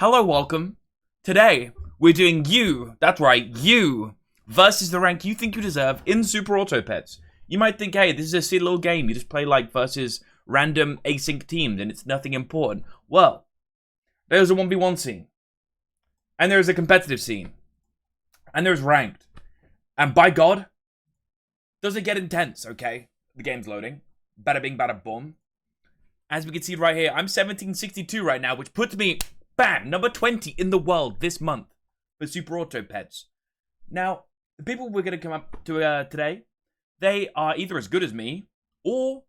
Hello, welcome. Today, we're doing you, that's right, you, versus the rank you think you deserve in Super Auto Pets. You might think, hey, this is a silly little game. You just play like versus random async teams and it's nothing important. Well, there's a 1v1 scene. And there's a competitive scene. And there's ranked. And by God, does it get intense, okay? The game's loading. Bada bing, bada boom. As we can see right here, I'm 1762 right now, which puts me, bam, number 20 in the world this month for Super Auto Pets. Now, the people we're going to come up to today, they are either as good as me, or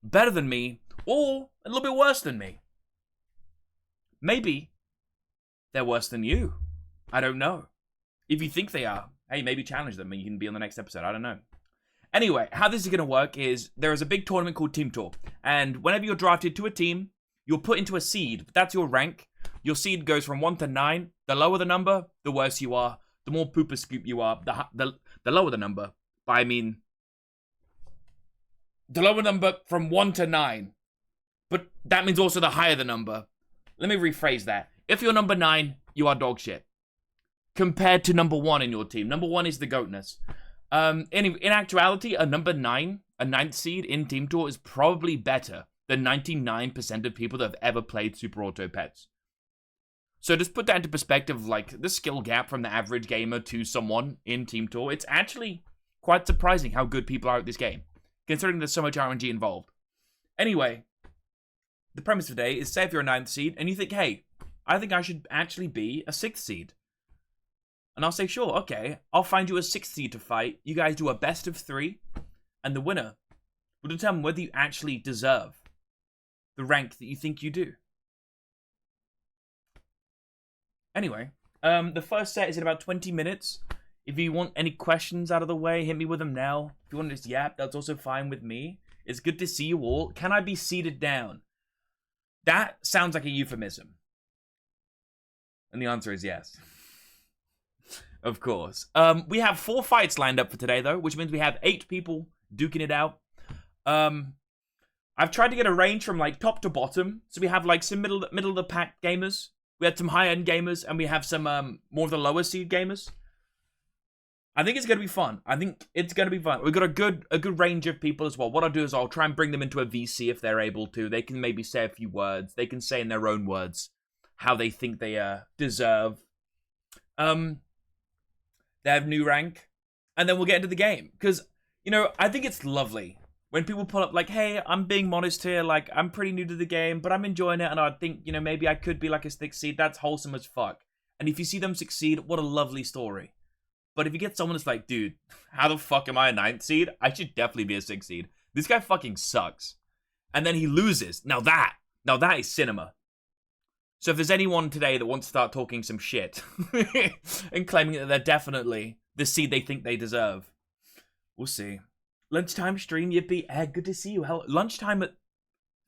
better than me, or a little bit worse than me. Maybe they're worse than you. I don't know. If you think they are, hey, maybe challenge them and you can be on the next episode. I don't know. Anyway, how this is going to work is there is a big tournament called Team Tour. And whenever you're drafted to a team, you're put into a seed. That's your rank. Your seed goes from 1 to 9. The lower the number, the worse you are. The more pooper scoop you are, the lower the number. But I mean, the lower number from 1 to 9. But that means also the higher the number. Let me rephrase that. If you're number 9, you are dog shit. Compared to number 1 in your team. Number 1 is the goatness. In actuality, a number 9, a 9th seed in Team Tour is probably better than 99% of people that have ever played Super Auto Pets. So just put that into perspective, like the skill gap from the average gamer to someone in Team Tour, it's actually quite surprising how good people are at this game, considering there's so much RNG involved. Anyway, the premise of today is say if you're a 9th seed and you think, hey, I think I should actually be a 6th seed. And I'll say, sure, okay, I'll find you a 6th seed to fight. You guys do a best of 3, and the winner will determine whether you actually deserve the rank that you think you do. Anyway, the first set is in about 20 minutes. If you want any questions out of the way, hit me with them now. If you want to just yap, that's also fine with me. It's good to see you all. Can I be seated down? That sounds like a euphemism. And the answer is yes. Of course. We have 4 fights lined up for today, though, which means we have 8 people duking it out. I've tried to get a range from like top to bottom, so we have like some middle of the pack gamers, we had some high end gamers, and we have some more of the lower seed gamers. I think it's gonna be fun. We've got a good range of people as well. What I'll do is I'll try and bring them into a VC if they're able to. They can maybe say a few words. They can say in their own words how they think they deserve. They have new rank, and then we'll get into the game. Because, you know, I think it's lovely when people pull up like, hey, I'm being modest here, like, I'm pretty new to the game, but I'm enjoying it, and I think, you know, maybe I could be like a 6th seed. That's wholesome as fuck. And if you see them succeed, what a lovely story. But if you get someone that's like, dude, how the fuck am I a 9th seed? I should definitely be a 6th seed. This guy fucking sucks. And then he loses. Now that is cinema. So if there's anyone today that wants to start talking some shit and claiming that they're definitely the seed they think they deserve, we'll see. Lunchtime stream, yippee. Good to see you. Hell, lunchtime at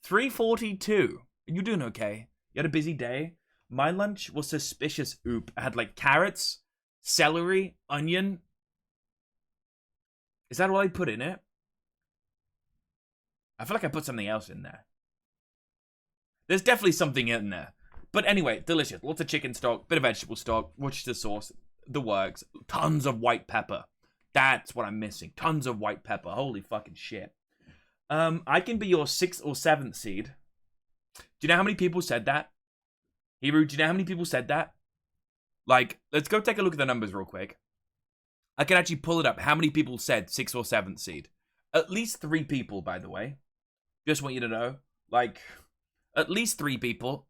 3:42. You doing okay? You had a busy day? My lunch was suspicious. Oop. I had like carrots, celery, onion. Is that all I put in it? I feel like I put something else in there. There's definitely something in there. But anyway, delicious. Lots of chicken stock, bit of vegetable stock, Worcestershire sauce, the works. Tons of white pepper. That's what I'm missing. Tons of white pepper. Holy fucking shit. I can be your 6th or 7th seed. Do you know how many people said that? Hebrew, do you know how many people said that? Like, let's go take a look at the numbers real quick. I can actually pull it up. How many people said 6th or 7th seed? At least 3 people, by the way. Just want you to know. Like, at least 3 people.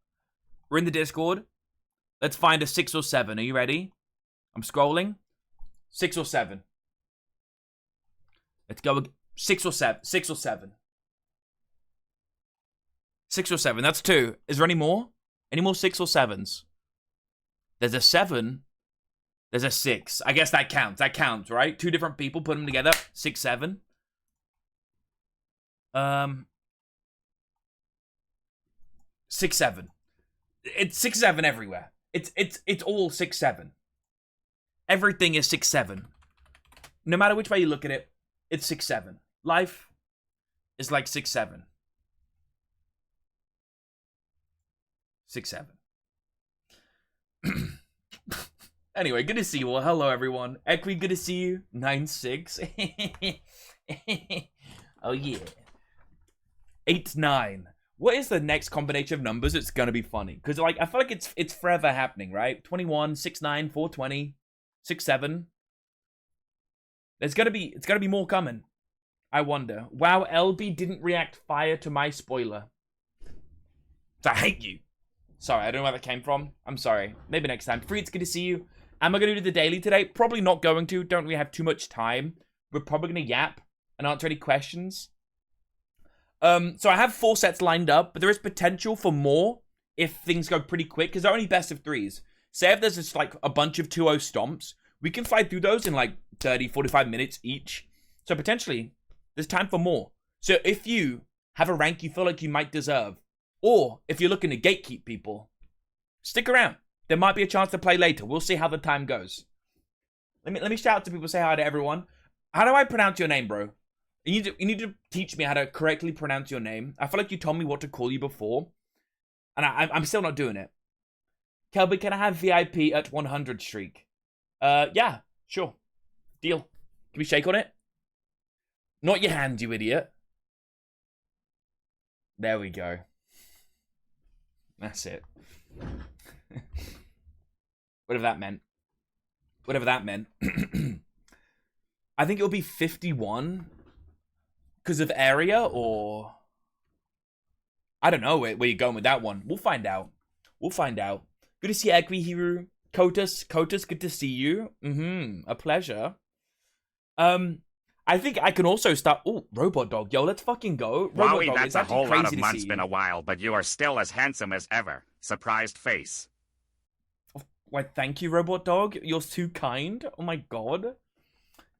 We're in the Discord. Let's find a 6 or 7. Are you ready? I'm scrolling. 6 or 7. Let's go. 6 or 7. 6 or 7. 6 or 7. That's 2. Is there any more? Any more 6 or 7s? There's a 7. There's a 6. I guess that counts. That counts, right? 2 different people, put them together. 6, 7. 6, 7. It's 6, 7 everywhere. It's all 6, 7. Everything is 6, 7. No matter which way you look at it, it's 6, 7. Life is like 6, 7. 6, 7. Anyway, good to see you all. Hello, everyone. Equi, good to see you. 9-6. Oh, yeah. 8-9. What is the next combination of numbers that's gonna be funny? Because, like, I feel like it's forever happening, right? 21, 6-9, 420, 6-7. It's gonna be more coming. I wonder. Wow, LB didn't react fire to my spoiler. I hate you. Sorry, I don't know where that came from. I'm sorry. Maybe next time. Free, it's good to see you. Am I going to do the daily today? Probably not going to. Don't really have too much time. We're probably going to yap and answer any questions. So I have 4 sets lined up, but there is potential for more if things go pretty quick, because they're only best of 3s. Say if there's just like a bunch of 2-0 stomps, we can fly through those in like 30, 45 minutes each. So potentially, there's time for more. So if you have a rank you feel like you might deserve, or if you're looking to gatekeep people, stick around. There might be a chance to play later. We'll see how the time goes. Let me shout out to people, say hi to everyone. How do I pronounce your name, bro? You need to teach me how to correctly pronounce your name. I feel like you told me what to call you before, and I'm still not doing it. Kelby, can I have VIP at 100 streak? Yeah, sure. Deal. Can we shake on it? Not your hand, you idiot. There we go. That's it. Whatever that meant. Whatever that meant. I think it'll be 51 because of area, or I don't know where you're going with that one. We'll find out. We'll find out. Good to see Equi Hero. Kotus, good to see you. A pleasure. I think I can also start. Oh, Robot Dog, yo, let's fucking go. Robot Dog, that's a whole lot of months. Been a while, but you are still as handsome as ever. Surprised face. Why, thank you, Robot Dog. You're too kind. Oh my god.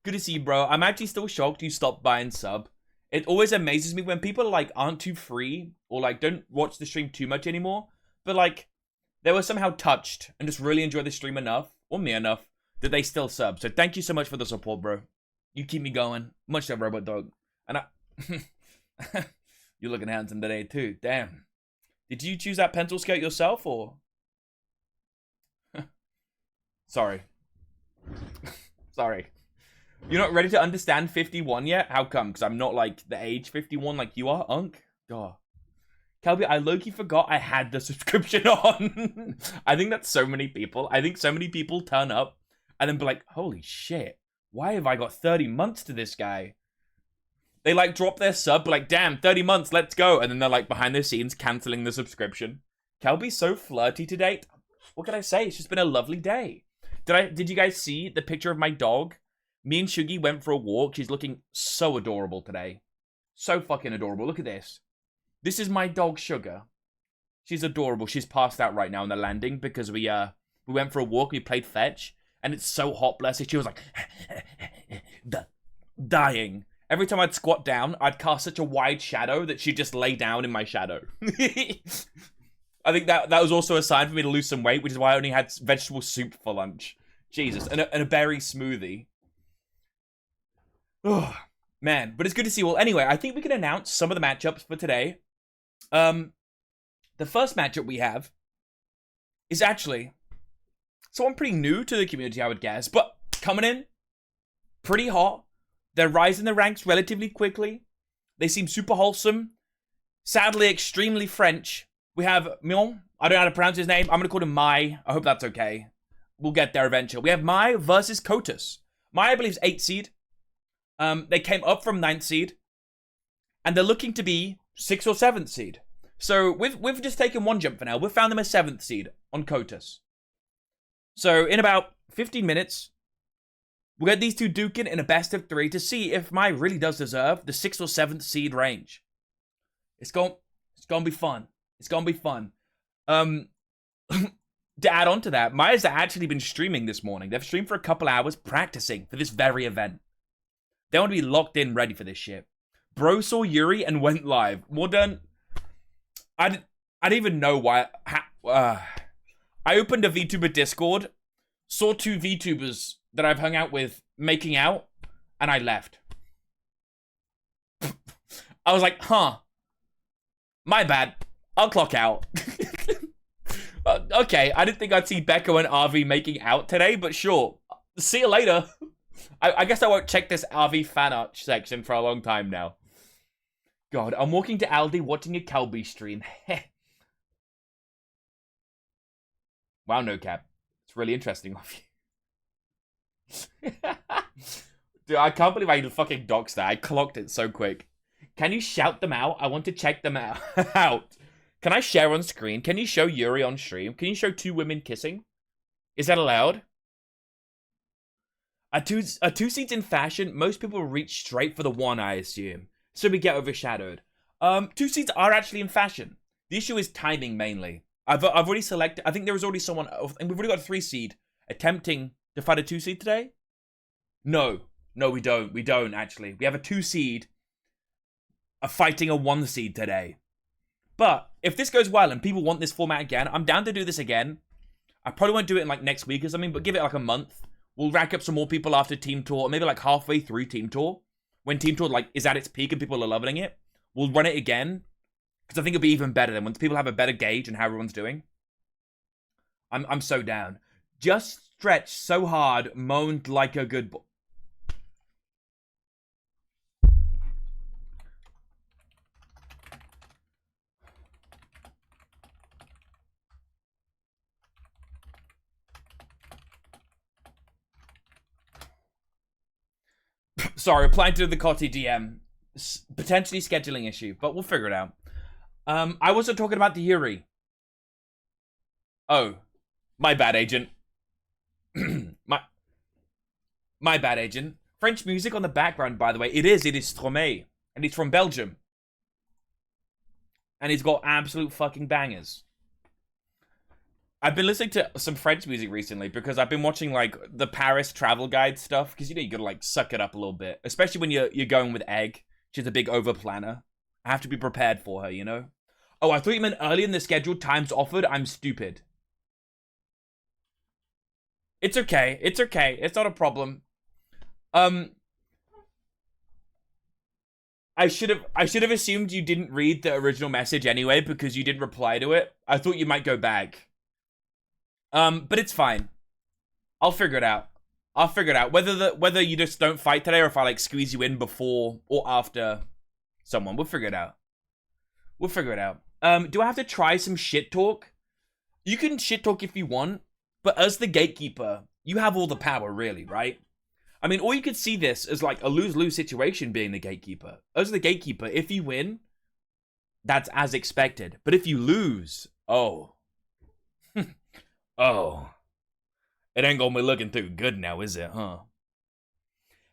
Good to see you, bro. I'm actually still shocked you stopped by and sub. It always amazes me when people like aren't too free or like don't watch the stream too much anymore, but like they were somehow touched and just really enjoy the stream enough, or me enough, that they still sub. So thank you so much for the support, bro. You keep me going. Much love, Robot Dog. And you're looking handsome today too. Damn. Did you choose that pencil skirt yourself, or? Sorry. Sorry. You're not ready to understand 51 yet? How come? Because I'm not like the age 51 like you are, Unk? God. Calby, I low-key forgot I had the subscription on. I think that's so many people. I think so many people turn up and then be like, holy shit, why have I got 30 months to this guy? They like drop their sub, like, damn, 30 months, let's go. And then they're like behind the scenes canceling the subscription. Calby's so flirty to date. What can I say? It's just been a lovely day. Did you guys see the picture of my dog? Me and Shugi went for a walk. She's looking so adorable today. So fucking adorable. Look at this. This is my dog, Sugar. She's adorable. She's passed out right now on the landing because we went for a walk. We played fetch. And it's so hot, bless her. She was like, dying. Every time I'd squat down, I'd cast such a wide shadow that she'd just lay down in my shadow. I think that was also a sign for me to lose some weight, which is why I only had vegetable soup for lunch. Jesus. And a berry smoothie. Oh, man. But it's good to see you all. Anyway, I think we can announce some of the matchups for today. The first matchup we have is actually someone pretty new to the community, I would guess, but coming in pretty hot. They're rising the ranks relatively quickly. They seem super wholesome. Sadly, extremely French. We have Mion. I don't know how to pronounce his name. I'm going to call him Mai. I hope that's okay. We'll get there eventually. We have Mai versus Kotus. Mai, I believe, is 8th seed. They came up from 9th seed. And they're looking to be 6th or 7th seed. So we've just taken one jump for now. We've found them a 7th seed on Kotus. So in about 15 minutes, we'll get these two duking in a best of 3 to see if Mai really does deserve the 6th or 7th seed range. It's gonna be fun. It's gonna be fun. To add on to that, Maya's actually been streaming this morning. They've streamed for a couple hours practicing for this very event. They want to be locked in, ready for this shit. Bro saw Yuri and went live. More done. I didn't even know why. I opened a VTuber Discord, saw 2 VTubers that I've hung out with making out, and I left. I was like, huh. My bad. I'll clock out. Okay, I didn't think I'd see Becca and RV making out today, but sure. See you later. I guess I won't check this RV fan art section for a long time now. God, I'm walking to Aldi watching a Kelby stream. Wow, no cap. It's really interesting of you. Dude, I can't believe I fucking doxed that. I clocked it so quick. Can you shout them out? I want to check them out. Can I share on screen? Can you show Yuri on stream? Can you show two women kissing? Is that allowed? Are two seeds in fashion? Most people reach straight for the one, I assume. So we get overshadowed. Two seeds are actually in fashion. The issue is timing mainly. I've already selected. I think there was already someone, and we've already got a 3 seed attempting to fight a 2 seed today. No, we don't. We don't actually. We have a 2 seed fighting a 1 seed today. But if this goes well and people want this format again, I'm down to do this again. I probably won't do it in like next week or something, but give it like a month. We'll rack up some more people after Team Tour, maybe like halfway through Team Tour, when Team Tour like is at its peak and people are loving it. We'll run it again because I think it'll be even better then once people have a better gauge on how everyone's doing. I'm so down. Just stretched so hard, moaned like a good boy. Sorry, replying to the Cotty DM. Potentially scheduling issue, but we'll figure it out. I wasn't talking about the Yuri. Oh, my bad, agent. my bad, agent. French music on the background, by the way. It is Stromae. And he's from Belgium. And he's got absolute fucking bangers. I've been listening to some French music recently because I've been watching like the Paris travel guide stuff because you know you gotta like suck it up a little bit, especially when you're going with Egg. She's a big over planner. I have to be prepared for her, you know. Oh, I thought you meant early in the schedule, times offered. I'm stupid. It's okay. It's okay. It's not a problem. I should have assumed you didn't read the original message anyway because you didn't reply to it. I thought you might go back. But it's fine. I'll figure it out. I'll figure it out. Whether you just don't fight today or if I like squeeze you in before or after someone. We'll figure it out. We'll figure it out. Do I have to try some shit talk? You can shit talk if you want, but as the gatekeeper, you have all the power, really, right? I mean, or you could see this as like a lose-lose situation being the gatekeeper. As the gatekeeper, if you win, that's as expected. But if you lose, oh. Oh. It ain't gonna be looking too good now, is it, huh?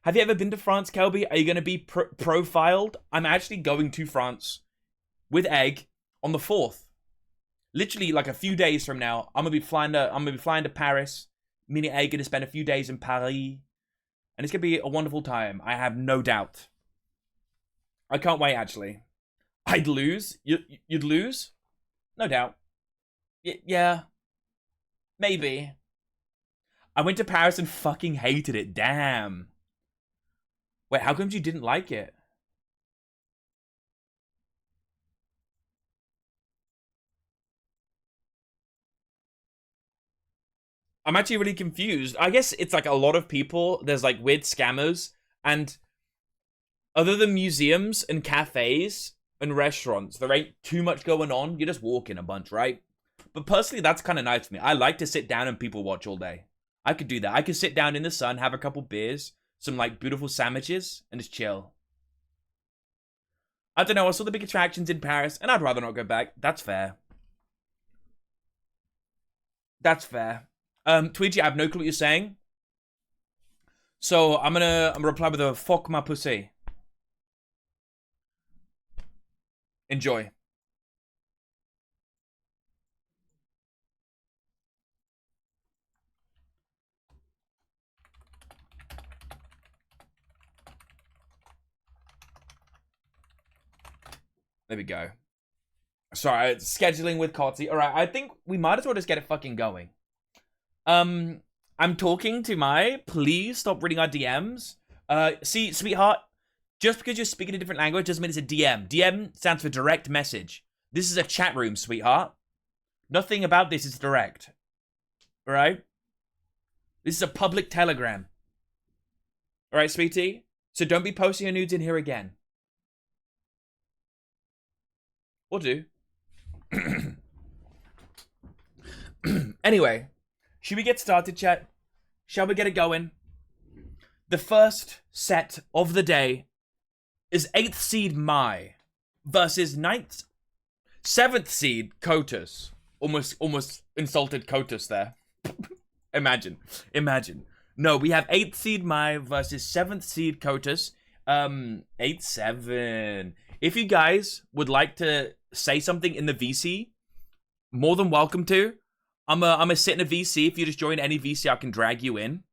Have you ever been to France, Kelby? Are you gonna be profiled? I'm actually going to France with Egg on the 4th. Literally, like a few days from now, I'm gonna be flying to Paris. Me and Egg gonna spend a few days in Paris. And it's gonna be a wonderful time. I have no doubt. I can't wait, actually. I'd lose. You'd lose? No doubt. Yeah. Maybe. I went to Paris and fucking hated it. Damn. Wait, how come you didn't like it? I'm actually really confused. I guess it's like a lot of people. There's like weird scammers. And other than museums and cafes and restaurants, there ain't too much going on. You're just walking a bunch, right? But personally, that's kind of nice for me. I like to sit down and people watch all day. I could do that. I could sit down in the sun, have a couple beers, some like beautiful sandwiches, and just chill. I don't know. I saw the big attractions in Paris, and I'd rather not go back. That's fair. That's fair. Tweety, I have no clue what you're saying. So I'm gonna reply with a fuck my pussy. Enjoy. There we go. Sorry, scheduling with Kotzi. Alright, I think we might as well just get it fucking going. I'm talking to my... Please stop reading our DMs. See, sweetheart, just because you're speaking a different language doesn't mean it's a DM. DM stands for direct message. This is a chat room, sweetheart. Nothing about this is direct. All right? This is a public telegram. All right, sweetie? So don't be posting your nudes in here again. Or do. Anyway, should we get started, chat? Shall we get it going? The first set of the day is 8th seed Mai versus 7th seed Kotus. Almost insulted Kotus there. Imagine. No, we have 8th seed Mai versus 7th seed Kotus. 8-7. If you guys would like to say something in the VC, more than welcome to. I'm a sit in a VC. If you just join any VC, I can drag you in.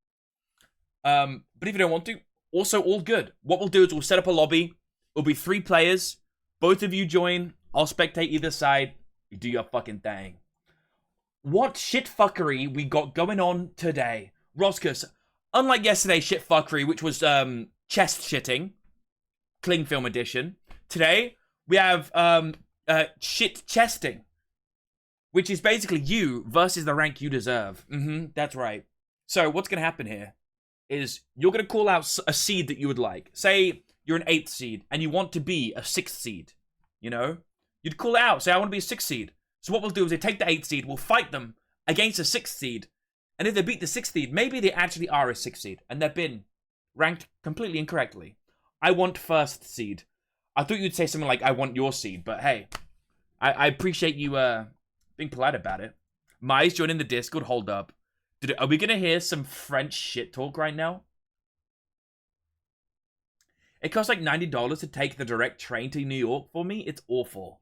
But if you don't want to, also all good. What we'll do is we'll set up a lobby. It'll be 3 players. Both of you join. I'll spectate either side. You do your fucking thing. What shit fuckery we got going on today? Roscus, unlike yesterday's shit fuckery, which was chest shitting, cling film edition, today we have shit chesting, which is basically you versus the rank you deserve. That's right. So what's going to happen here is you're going to call out a seed that you would like. Say you're an 8th seed and you want to be a 6th seed, you know? You'd call it out, say I want to be a 6th seed. So what we'll do is they take the 8th seed, we'll fight them against a 6th seed, and if they beat the 6th seed, maybe they actually are a 6th seed, and they've been ranked completely incorrectly. I want 1st seed. I thought you'd say something like, I want your seed, but hey, I appreciate you being polite about it. Mai's joining the Discord, hold up. Are we going to hear some French shit talk right now? It costs like $90 to take the direct train to New York for me. It's awful.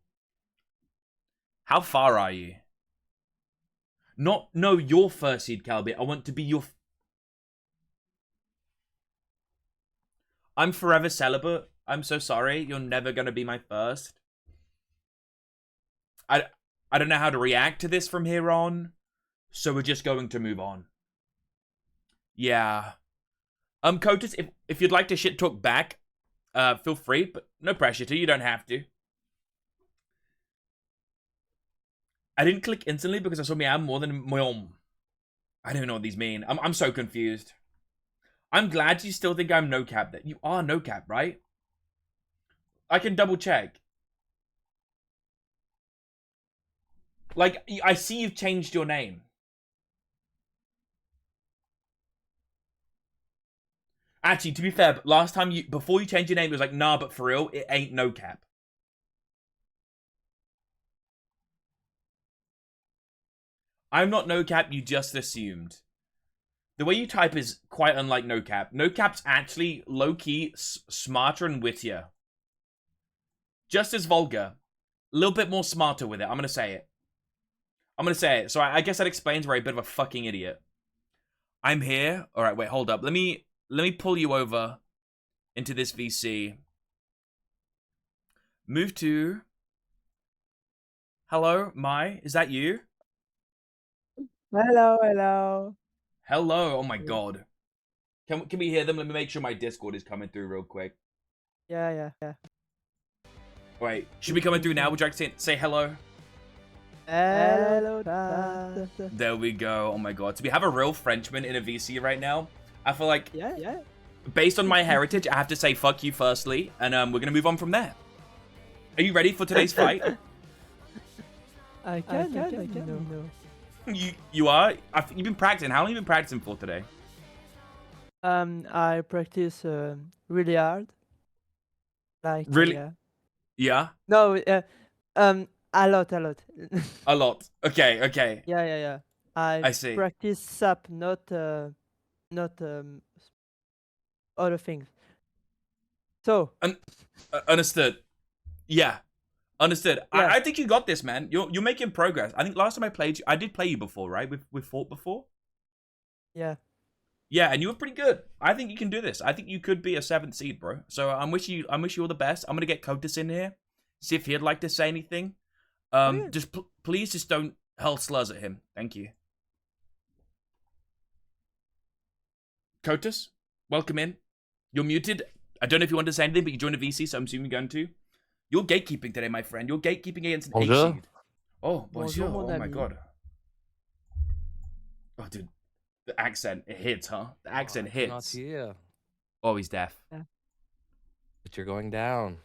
How far are you? No, your 1st seed, Calby. I want to be your... I'm forever celibate. I'm so sorry. You're never going to be my 1st. I don't know how to react to this from here on. So we're just going to move on. Yeah. Kotus, if you'd like to shit talk back, feel free, but no pressure to. You don't have to. I didn't click instantly because I saw me more than Moyom. I don't even know what these mean. I'm so confused. I'm glad you still think I'm no cap. That you are no cap, right? I can double check. Like, I see you've changed your name. Actually, to be fair, last time before you changed your name, it was like, nah, but for real, it ain't no cap. I'm not no cap, you just assumed. The way you type is quite unlike no cap. No cap's actually low-key smarter and wittier. Just as vulgar. A little bit more smarter with it. I'm gonna say it. So I guess that explains where I'm a bit of a fucking idiot. I'm here. Alright, wait, hold up. Let me pull you over into this VC. Move to... Hello, Mai? Is that you? Hello. Hello. Oh my god. Can we hear them? Let me make sure my Discord is coming through real quick. Yeah. Wait, should be coming through now? Would you like to say hello? Hello, Dad. There we go. Oh my god. So we have a real Frenchman in a VC right now. I feel like, Yeah. based on my heritage, I have to say fuck you firstly, and we're gonna move on from there. Are you ready for today's fight? I can. No. You are? You've been practicing. How long have you been practicing for today? I practice really hard. Like Really? Yeah? No, a lot. A lot. Okay. Yeah. I see. Practice SAP, not other things. So. Understood. Yeah. Understood. Yeah. I think you got this, man. You're making progress. I think last time I played you, I did play you before, right? We've fought before. Yeah. Yeah, and you were pretty good. I think you can do this. I think you could be a 7th seed, bro. So I wish you all the best. I'm gonna get Kotus in here, see if he'd like to say anything. Yeah. Just please, just don't hurl slurs at him. Thank you. Kotus, welcome in. You're muted. I don't know if you want to say anything, but you joined a VC, so I'm assuming you're going to. You're gatekeeping today, my friend. You're gatekeeping against an 8 seed. Oh, bonjour. Bonjour, mon Oh my ami. god. Oh, dude. The accent, it hits, huh? The accent I cannot hits. hear. Oh, he's deaf. But you're going down.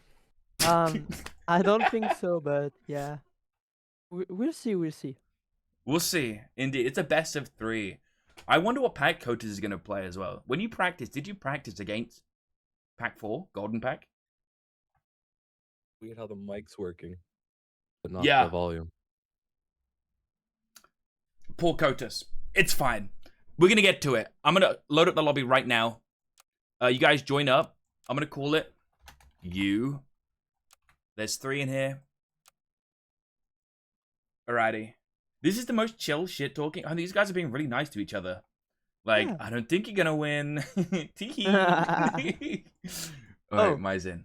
I don't think so, but yeah. We'll see, we'll see. We'll see. Indeed. It's a best of 3. I wonder what pack Kotas is going to play as well. When you practice, did you practice against pack 4, Golden Pack? Weird how the mic's working, but not Yeah. the volume. Poor Kotas. It's fine. We're going to get to it. I'm going to load up the lobby right now. You guys join up. I'm going to call it you. There's 3 in here. Alrighty. This is the most chill shit talking. Oh, these guys are being really nice to each other. Like, Yeah. I don't think you're gonna win. Alright, Oh. Mai's in.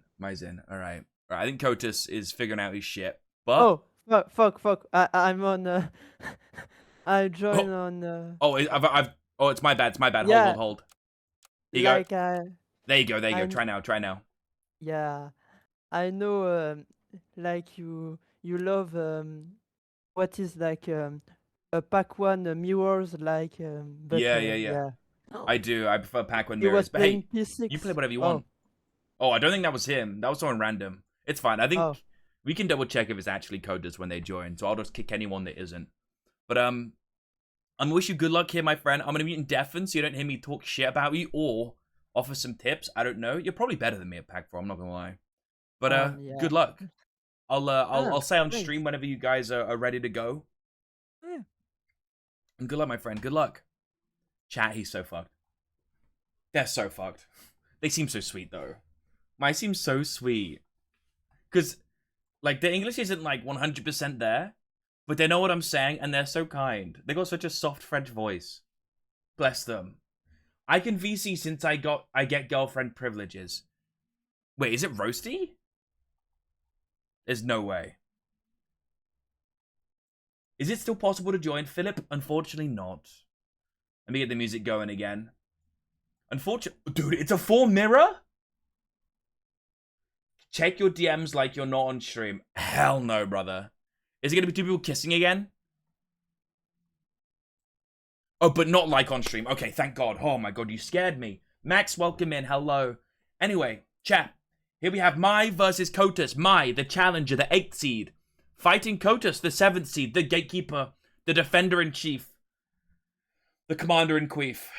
Alright. I think Kotas is figuring out his shit. But Oh, fuck. I'm on. I joined on. oh, it's my bad. Yeah. Hold. Here you Like, go. There you go. I'm- Try now. yeah, I know. Like you love what is like a pack one mirrors like. But, Yeah. I do. I prefer pack 1 He was mirrors. But playing hey, P6. you play whatever you want. Oh, I don't think that was him. That was someone random. It's fine. I think Oh. we can double check if it's actually Kotas when they join. So I'll just kick anyone that isn't. But I'm gonna wish you good luck here, my friend. I'm gonna mute and deafen so you don't hear me talk shit about you or offer some tips. I don't know. You're probably better than me at pack 4. I'm not gonna lie. But Yeah. good luck. I'll say on thanks. stream whenever you guys are ready to go. Yeah. And good luck, my friend. Good luck. Chat, he's so fucked. They're so fucked. They seem so sweet though. Mine seems so sweet. Cause like the English isn't like 100% there, but they know what I'm saying and they're so kind. They got such a soft French voice. Bless them. I can VC since I get girlfriend privileges. Wait, is it Roasty? There's no way. Is it still possible to join? Philip, unfortunately not. Let me get the music going again. Unfortunately, dude, it's a 4 mirror? Check your DMs like you're not on stream. Hell no, brother. Is it gonna be 2 people kissing again? Oh, but not like on stream. Okay, thank God. Oh my God, you scared me. Max, welcome in. Hello. Anyway, chat. Here we have Mai versus Kotas. Mai, the challenger, the 8th seed. Fighting Kotas, the 7th seed, the gatekeeper, the defender-in-chief, the commander-in-chief.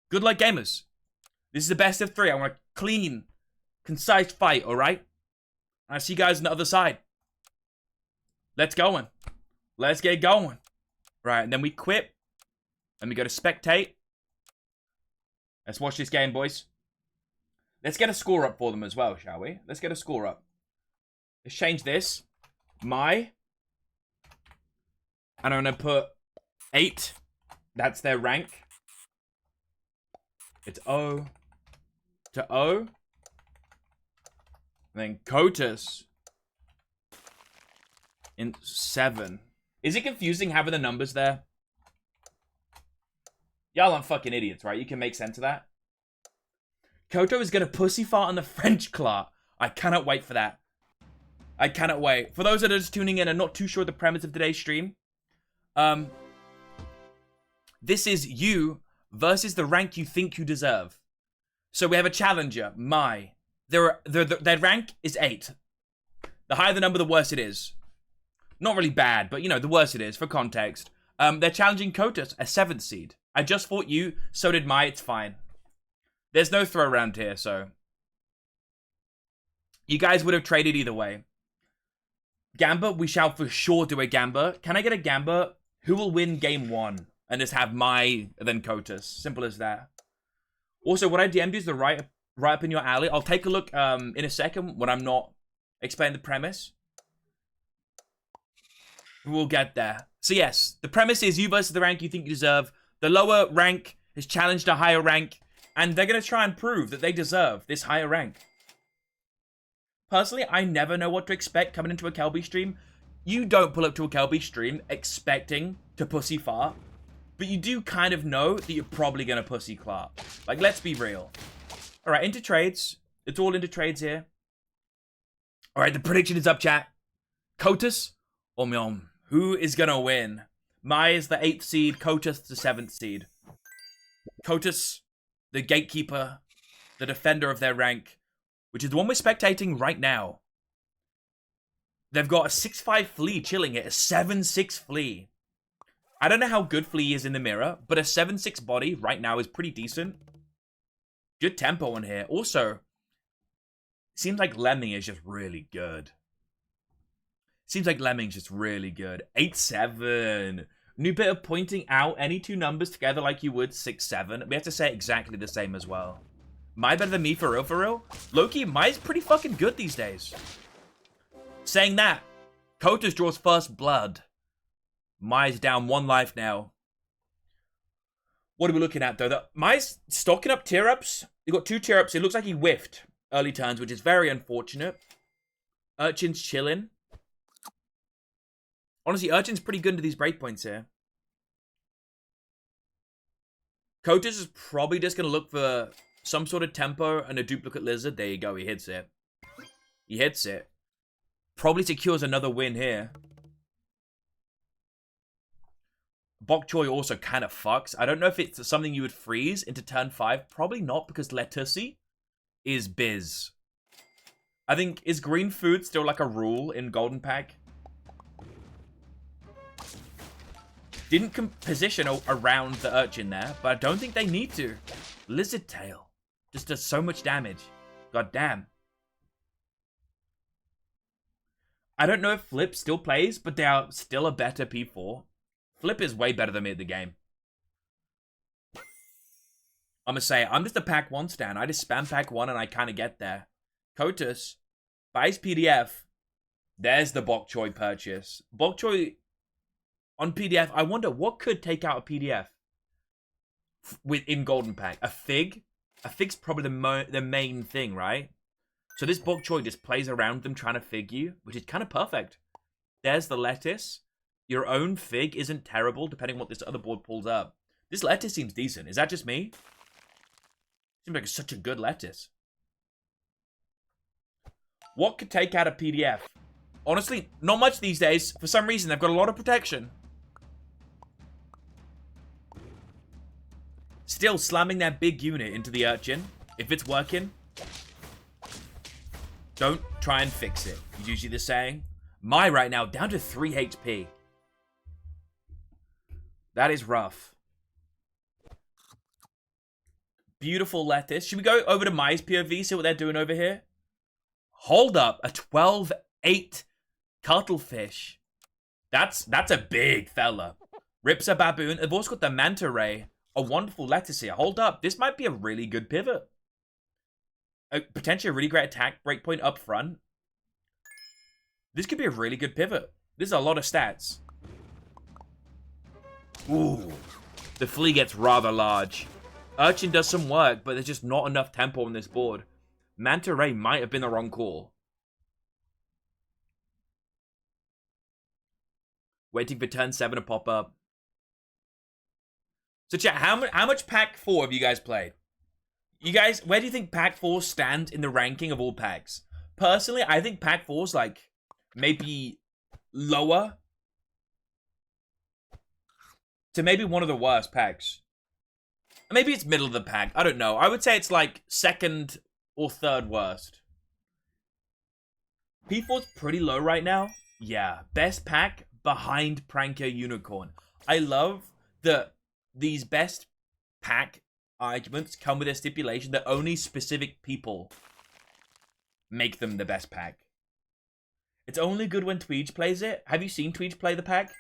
Good luck, gamers. This is the best of 3. I want a clean, concise fight, alright? I see you guys on the other side. Let's going. Let's get going. Right, and then we quit. Then we go to spectate. Let's watch this game, boys. Let's get a score up for them as well, shall we? Let's get a score up. Let's change this. Mai. And I'm going to put 8. That's their rank. It's O to O. And then Kotas in 7. Is it confusing having the numbers there? Y'all aren't fucking idiots, right? You can make sense of that. Koto is gonna pussy fart on the French clat. I cannot wait for that. I cannot wait. For those that are just tuning in and not too sure of the premise of today's stream, this is you versus the rank you think you deserve. So we have a challenger, Mai. Their rank is 8. The higher the number, the worse it is. Not really bad, but you know, the worse it is, for context. They're challenging Kotas, a 7th seed. I just fought you, so did Mai, it's fine. There's no throw around here, so. You guys would have traded either way. Gamba, we shall for sure do a Gamba. Can I get a Gamba? Who will win game 1? And just have Mai, then Kotas. Simple as that. Also, what I DM'd you is right up in your alley. I'll take a look in a second when I'm not explaining the premise. We'll get there. So yes, the premise is you versus the rank you think you deserve. The lower rank has challenged a higher rank, and they're going to try and prove that they deserve this higher rank. Personally, I never know what to expect coming into a Kelby stream. You don't pull up to a Kelby stream expecting to pussy fart, but you do kind of know that you're probably going to pussy clap. Like, let's be real. Alright, into trades. It's all into trades here. Alright, the prediction is up, chat. Kotas Who is gonna win? Mai is the 8th seed, Kotus the 7th seed. Kotus, the gatekeeper, the defender of their rank, which is the one we're spectating right now. They've got a 6-5 Flea chilling it, a 7-6 Flea. I don't know how good Flea is in the mirror, but a 7-6 body right now is pretty decent. Good tempo on here. Also, seems like Lemming is just really good. Seems like Lemming's just really good. 8-7. New bit of pointing out any two numbers together like you would 6-7. We have to say exactly the same as well. Mai better than me for real, for real? Loki, Mai's pretty fucking good these days. Saying that, Kotus draws first blood. Mai's down 1 life now. What are we looking at, though? Mai's stocking up tier-ups. He got 2 tier-ups. It looks like he whiffed early turns, which is very unfortunate. Urchin's chilling. Honestly, Urchin's pretty good into these breakpoints here. Kotus is probably just going to look for some sort of tempo and a duplicate lizard. There you go, he hits it. He hits it. Probably secures another win here. Bok Choy also kind of fucks. I don't know if it's something you would freeze into turn 5. Probably not, because Letussi is biz. I think, is green food still like a rule in Golden Pack? Didn't position around the Urchin there, but I don't think they need to. Lizard Tail just does so much damage. God damn. I don't know if Flip still plays, but they are still a better P4. Flip is way better than me at the game. I'm gonna say, I'm just a pack 1 stan. I just spam pack 1 and I kind of get there. Kotus buys PDF. There's the Bok Choy purchase. Bok Choy on PDF. I wonder what could take out a PDF in Golden Pack. A Fig? A Fig's probably the main thing, right? So this Bok Choy just plays around them trying to Fig you, which is kind of perfect. There's the Lettuce. Your own Fig isn't terrible, depending on what this other board pulls up. This Lettuce seems decent. Is that just me? Seems like it's such a good Lettuce. What could take out a PDF? Honestly, not much these days. For some reason, they've got a lot of protection. Still slamming that big unit into the Urchin. If it's working, don't try and fix it. Is usually the saying. Mai right now down to 3 HP. That is rough. Beautiful Lettuce. Should we go over to Mai's POV, see what they're doing over here? Hold up. A 12-8 Cuttlefish. That's a big fella. Rips a Baboon. They've also got the Manta Ray. A wonderful Lettuce here. Hold up. This might be a really good pivot. Potentially a really great attack breakpoint up front. This could be a really good pivot. This is a lot of stats. Ooh. The Flea gets rather large. Urchin does some work, but there's just not enough tempo on this board. Manta Ray might have been the wrong call. Waiting for turn 7 to pop up. So chat, how much pack 4 have you guys played? You guys, where do you think pack 4 stands in the ranking of all packs? Personally, I think pack 4's like maybe lower to maybe one of the worst packs. Maybe it's middle of the pack. I don't know. I would say it's like 2nd or 3rd worst. P4's pretty low right now. Yeah. Best pack behind Pranker Unicorn. I love that these best pack arguments come with a stipulation that only specific people make them the best pack. It's only good when Tweej plays it. Have you seen Tweej play the pack?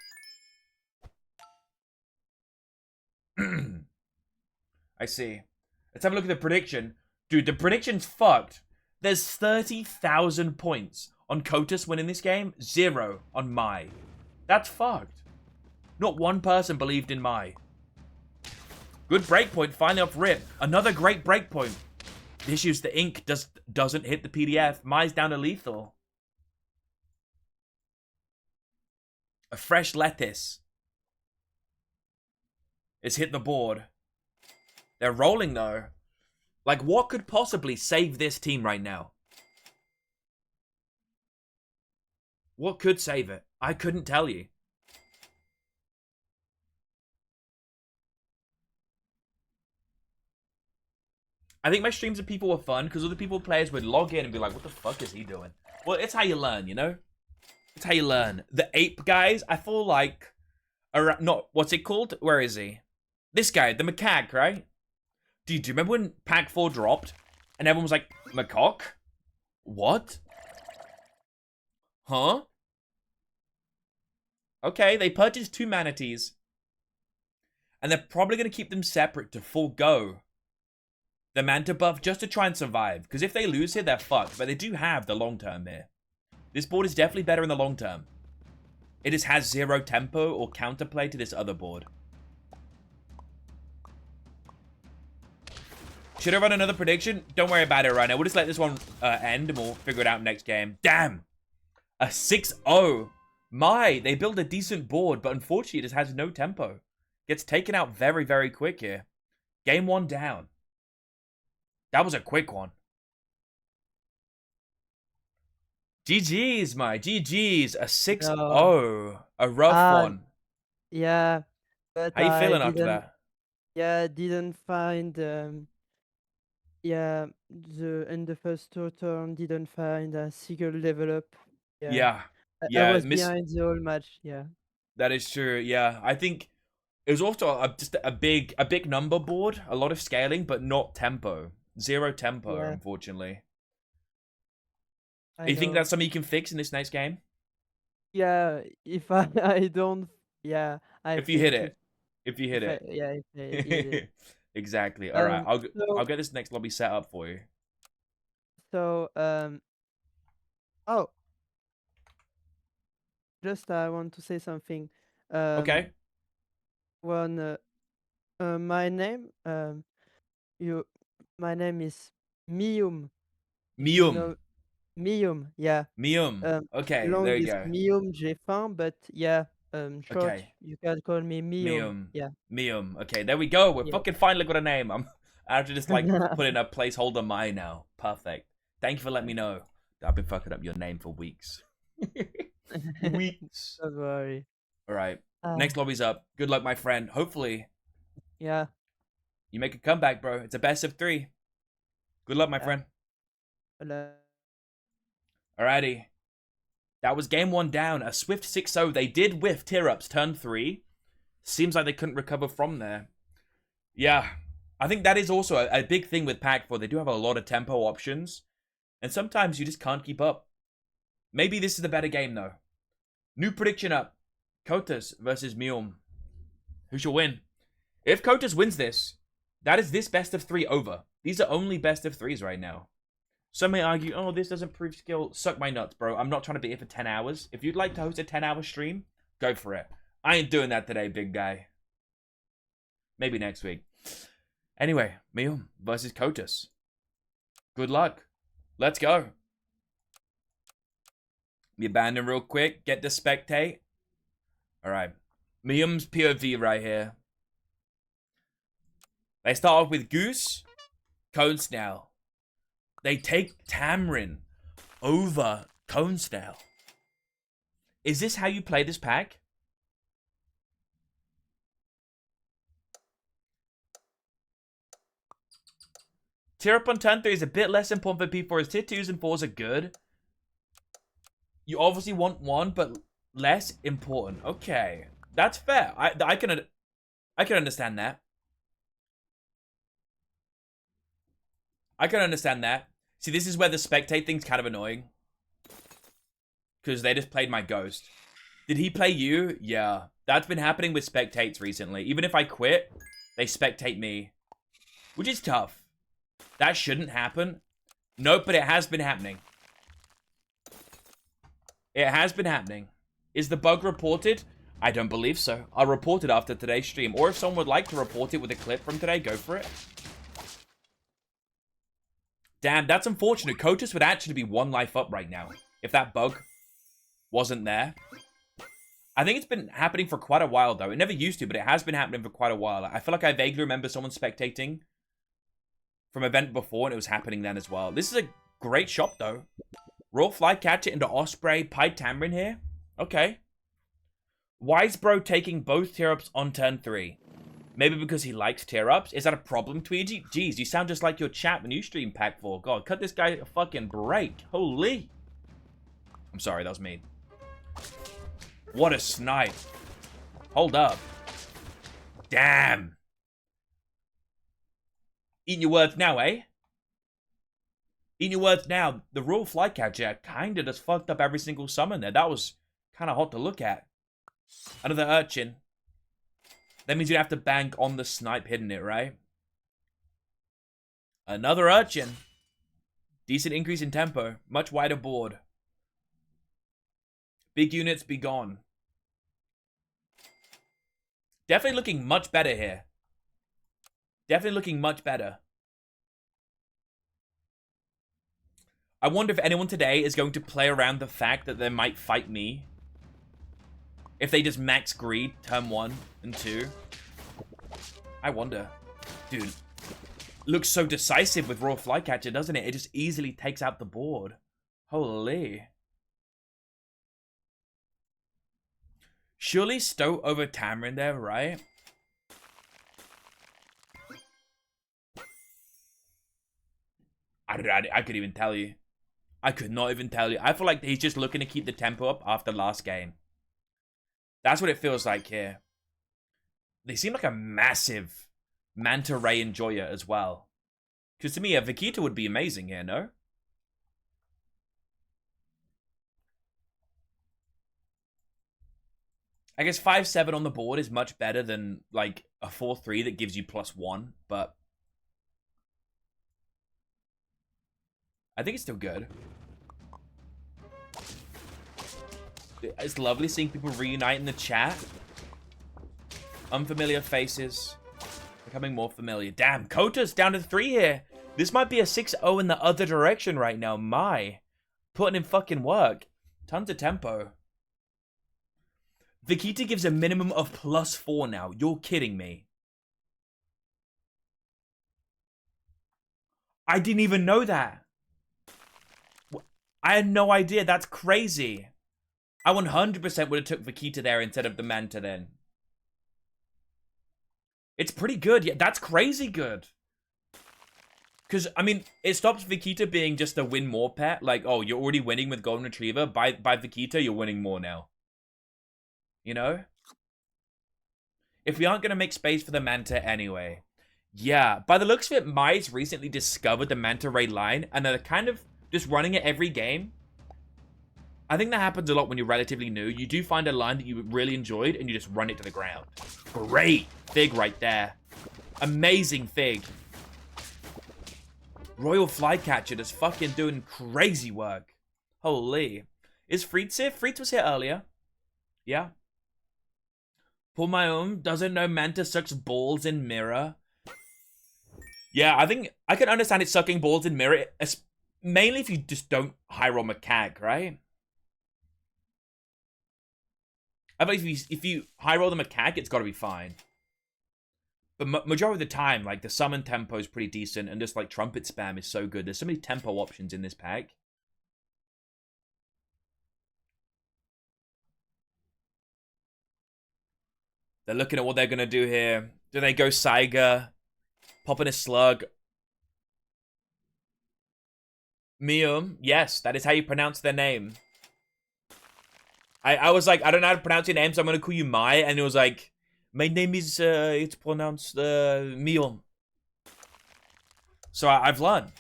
I see. Let's have a look at the prediction. Dude, the prediction's fucked. There's 30,000 points on Kotus winning this game. 0 on Mai. That's fucked. Not one person believed in Mai. Good breakpoint, finally off rip. Another great breakpoint. The issue is the ink doesn't hit the PDF. Mai's down to lethal. A fresh Lettuce. It's hit the board. They're rolling, though. Like, what could possibly save this team right now? What could save it? I couldn't tell you. I think my streams of people were fun because other people players would log in and be like, what the fuck is he doing? Well, it's how you learn, you know? It's how you learn. The ape guys, I feel like... Not, what's it called? Where is he? This guy, the macaque, right? Do you remember when Pack 4 dropped? And everyone was like, macaque? What? Huh? Okay, they purchased 2 manatees. And they're probably going to keep them separate to forego the manta buff just to try and survive. Because if they lose here, they're fucked. But they do have the long term here. This board is definitely better in the long term. It just has 0 tempo or counterplay to this other board. Should I run another prediction? Don't worry about it right now. We'll just let this one end and we'll figure it out next game. Damn! A 6-0. My, they build a decent board, but unfortunately it just has no tempo. Gets taken out very, very quick here. Game 1 down. That was a quick one. GG's, my. GG's. A 6-0. No. A rough one. Yeah, but How you feeling I after didn't. that? Yeah, didn't find. Yeah, in the first turn didn't find a single level up. Yeah, Yeah. I Yeah, was behind the whole match. Yeah. that is true. Yeah, I think it was also just a big number board. A lot of scaling, but not tempo. 0 tempo, Yeah. unfortunately. I You think know. that's something you can fix in this next game? Yeah, if I don't. Yeah, I If you hit think it. If you hit if I, it. yeah, if I hit it. Exactly. All right. I'll So get this next lobby set up for you. so oh, just I want to say something. Okay. One my name you my name is Mium. If you Mium. know Mium, yeah. Mium. Um, Okay, long there you is go. Mium G-Fin, but yeah, short Okay. you can call me Mium. Mium. Yeah. Mium. Okay, there we go. We're Yeah. fucking finally got a name. I have to just like put in a placeholder mine now. Perfect. Thank you for letting me know. I've been fucking up your name for weeks. Weeks. Don't worry. All right. Uh, Next lobby's up. Good luck, my friend. Hopefully yeah. you make a comeback, bro. It's a best of 3. Good luck, my Yeah. friend. Hello. Alrighty. That was game 1 down. A swift 6-0. They did whiff tear-ups turn 3. Seems like they couldn't recover from there. Yeah. I think that is also a big thing with Pack 4. They do have a lot of tempo options. And sometimes you just can't keep up. Maybe this is the better game, though. New prediction up. Kotas versus Mium. Who shall win? If Kotas wins this, that is this best of 3 over. These are only best of 3s right now. Some may argue, oh, this doesn't prove skill. Suck my nuts, bro. I'm not trying to be here for 10 hours. If you'd like to host a 10-hour stream, go for it. I ain't doing that today, big guy. Maybe next week. Anyway, Mium versus Kotas. Good luck. Let's go. Me abandon real quick. Get to spectate. Alright. Mium's POV right here. They start off with Goose. Cone Snail. They take Tamrin over Cone Snail. Is this how you play this pack? Tier up on turn 3 is a bit less important for P4 as tier 2s and 4s are good. You obviously want 1, but less important. Okay. That's fair. I can understand that. I can understand that. See, this is where the spectate thing's kind of annoying. Because they just played my ghost. Did he play you? Yeah. That's been happening with spectates recently. Even if I quit, they spectate me. Which is tough. That shouldn't happen. Nope, but it has been happening. It has been happening. Is the bug reported? I don't believe so. I'll report it after today's stream. Or if someone would like to report it with a clip from today, go for it. Damn, that's unfortunate. Kotas would actually be 1 life up right now if that bug wasn't there. I think it's been happening for quite a while, though. It never used to, but it has been happening for quite a while. I feel like I vaguely remember someone spectating from event before, and it was happening then as well. This is a great shot, though. Raw Flycatcher into Osprey, Pied Tamrin here. Okay. Why is bro taking both tier-ups on turn 3? Maybe because he likes tier-ups? Is that a problem, Tweety? Jeez, you sound just like your chat when you stream Pack 4. God, cut this guy a fucking break. Holy. I'm sorry, that was mean. What a snipe. Hold up. Damn. Eating your words now, eh? Eating your words now. The Royal Flycatcher kinda just fucked up every single summon there. That was kinda hot to look at. Another urchin. That means you have to bank on the snipe hitting it, right? Another urchin. Decent increase in tempo. Much wider board. Big units be gone. Definitely looking much better here. Definitely looking much better. I wonder if anyone today is going to play around the fact that they might fight me. If they just max greed turn 1 and 2. I wonder. Dude. Looks so decisive with Royal Flycatcher, doesn't it? It just easily takes out the board. Holy. Surely Stoat over Tamarin there, right? I could even tell you. I could not even tell you. I feel like he's just looking to keep the tempo up after last game. That's what it feels like here. They seem like a massive Manta Ray enjoyer as well. Because to me, a Vikita would be amazing here, no? I guess 5-7 on the board is much better than, like, a 4-3 that gives you +1, but I think it's still good. It's lovely seeing people reunite in the chat. Unfamiliar faces. Becoming more familiar. Damn, Kota's down to 3 here. This might be a 6-0 in the other direction right now. My. Putting in fucking work. Tons of tempo. Vikita gives a minimum of +4 now. You're kidding me. I didn't even know that. I had no idea. That's crazy. I 100% would have took Vikita there instead of the Manta then. It's pretty good. Yeah, that's crazy good. Because, I mean, it stops Vikita being just a win more pet. Like, oh, you're already winning with Golden Retriever. By Vikita, you're winning more now. You know? If we aren't going to make space for the Manta anyway. Yeah, by the looks of it, Mai's recently discovered the Manta Ray line. And they're kind of just running it every game. I think that happens a lot when you're relatively new. You do find a line that you really enjoyed and you just run it to the ground. Great Fig right there. Amazing Fig. Royal Flycatcher just fucking doing crazy work. Holy. Is Freets here? Freets was here earlier. Yeah. Pull my own. Doesn't know Manta sucks balls in mirror. Yeah, I think I can understand it sucking balls in mirror. Mainly if you just don't high roll Macaque, right? I bet if you high roll the Macaque, it's got to be fine. But majority of the time, like, the summon tempo is pretty decent, and just, like, trumpet spam is so good. There's so many tempo options in this pack. They're looking at what they're going to do here. Do they go Saiga? Pop in a slug? Mium? Yes, that is how you pronounce their name. I was like, I don't know how to pronounce your name, so I'm going to call you Mai. And it was like, my name is, it's pronounced, Mium. So I've learned.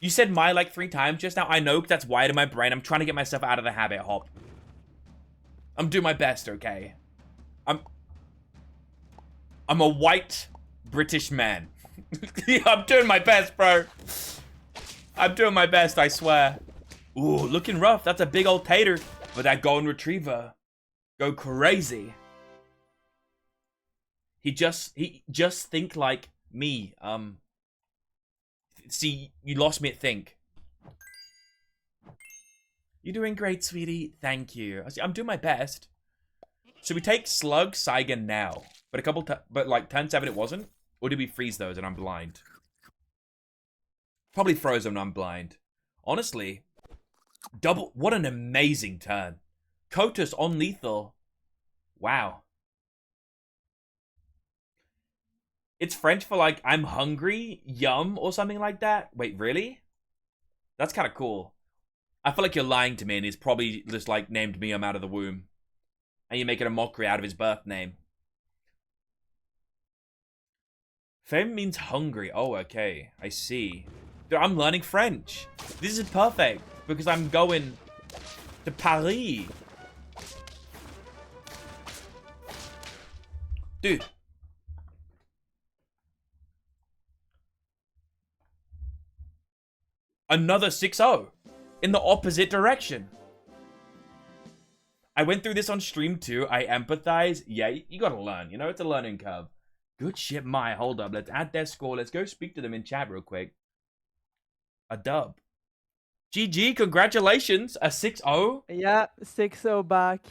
You said Mai like 3 times just now. I know, because that's wired in my brain. I'm trying to get myself out of the habit, Hop. I'm doing my best, okay? I'm a white British man. Yeah, I'm doing my best, bro. I'm doing my best, I swear. Ooh, looking rough. That's a big old tater. But that Golden Retriever go crazy. He just think like me. See, you lost me at think. You're doing great, sweetie. Thank you. I'm doing my best. Should we take Slug Saiga now? But like turn 7 it wasn't? Or did we freeze those and I'm blind? Probably froze them and I'm blind. Honestly, what an amazing turn. Kotus on lethal. Wow. It's French for like, I'm hungry, yum, or something like that. Wait, really? That's kind of cool. I feel like you're lying to me and he's probably just like named Mium out of the womb. And you're making a mockery out of his birth name. Femme means hungry. Oh, okay. I see. Dude, I'm learning French. This is perfect because I'm going to Paris. Dude. Another 6-0 in the opposite direction. I went through this on stream too. I empathize. Yeah, you gotta learn. You know, it's a learning curve. Good shit, Maya. Hold up. Let's add their score. Let's go speak to them in chat real quick. A dub. GG, congratulations. A 6-0. Yeah, 6-0 back.